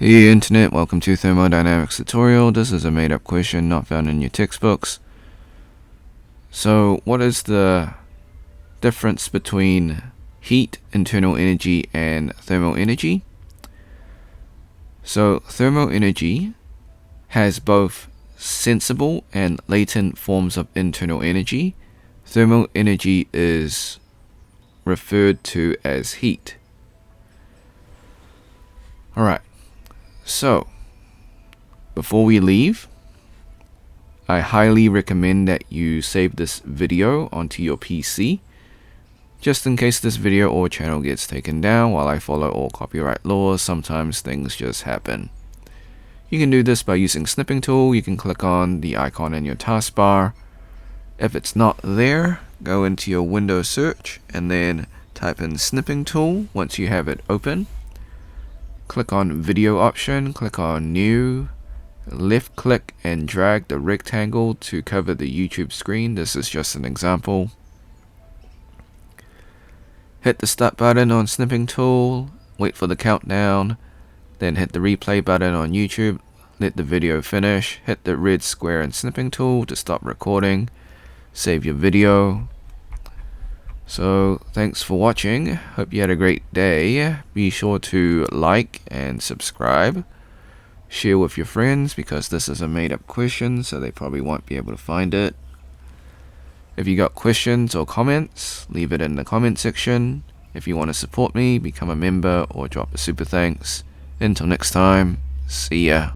Hey Internet, welcome to Thermodynamics tutorial. This is a made-up question not found in your textbooks. So, what is the difference between heat, internal energy, and thermal energy? So, thermal energy has both sensible and latent forms of internal energy. Thermal energy is referred to as heat. Alright. So, before we leave, I highly recommend that you save this video onto your PC, just in case this video or channel gets taken down. While I follow all copyright laws, sometimes things just happen. You can do this by using snipping tool. You can click on the icon in your taskbar. If it's not there, go into your Windows search and then type in snipping tool. Once you have it open, click on video option, click on new, left click and drag the rectangle to cover the YouTube screen. This is just an example. Hit the start button on snipping tool, wait for the countdown, then hit the replay button on YouTube, let the video finish, hit the red square in snipping tool to stop recording, save your video. So, thanks for watching. Hope you had a great day. Be sure to like and subscribe. Share with your friends because this is a made-up question, so they probably won't be able to find it. If you got questions or comments, leave it in the comment section. If you want to support me, become a member or drop a super thanks. Until next time, see ya.